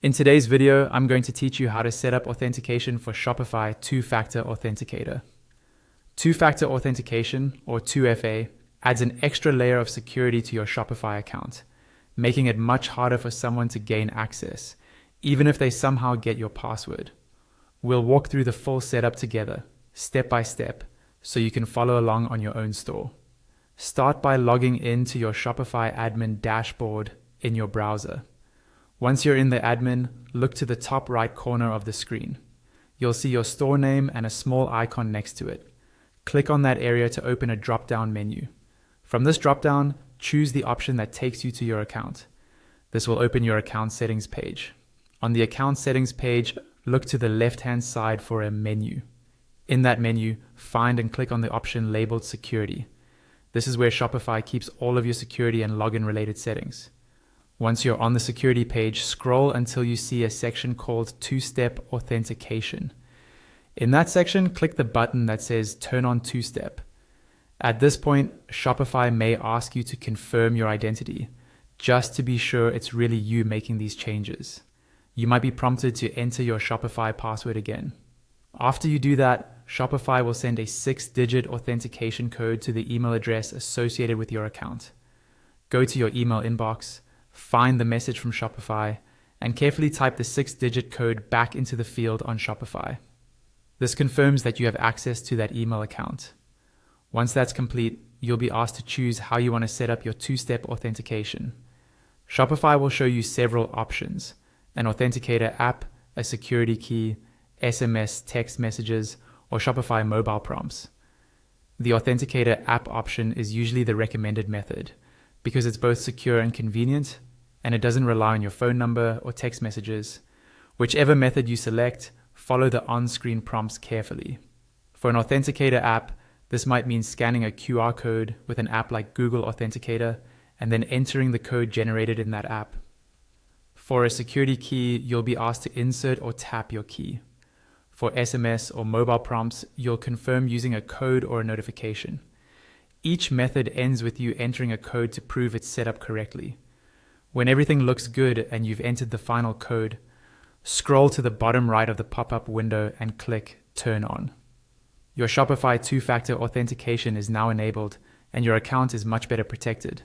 In today's video, I'm going to teach you how to set up authentication for Shopify two-factor authenticator. Two-factor authentication, or 2FA, adds an extra layer of security to your Shopify account, making it much harder for someone to gain access, even if they somehow get your password. We'll walk through the full setup together, step by step, so you can follow along on your own store. Start by logging into your Shopify admin dashboard in your browser. Once you're in the admin, look to the top right corner of the screen. You'll see your store name and a small icon next to it. Click on that area to open a drop-down menu. From this drop-down, choose the option that takes you to your account. This will open your account settings page. On the account settings page, look to the left-hand side for a menu. In that menu, find and click on the option labeled Security. This is where Shopify keeps all of your security and login related settings. Once you're on the security page, scroll until you see a section called Two-Step Authentication. In that section, click the button that says Turn on Two-Step. At this point, Shopify may ask you to confirm your identity, just to be sure it's really you making these changes. You might be prompted to enter your Shopify password again. After you do that, Shopify will send a 6-digit authentication code to the email address associated with your account. Go to your email inbox, find the message from Shopify, and carefully type the 6-digit code back into the field on Shopify. This confirms that you have access to that email account. Once that's complete, you'll be asked to choose how you want to set up your two-step authentication. Shopify will show you several options: an Authenticator app, a security key, SMS text messages, or Shopify mobile prompts. The Authenticator app option is usually the recommended method, because it's both secure and convenient, and it doesn't rely on your phone number or text messages. Whichever method you select, follow the on-screen prompts carefully. For an Authenticator app, this might mean scanning a QR code with an app like Google Authenticator and then entering the code generated in that app. For a security key, you'll be asked to insert or tap your key. For SMS or mobile prompts, you'll confirm using a code or a notification. Each method ends with you entering a code to prove it's set up correctly. When everything looks good and you've entered the final code, scroll to the bottom right of the pop-up window and click Turn On. Your Shopify two-factor authentication is now enabled, and your account is much better protected.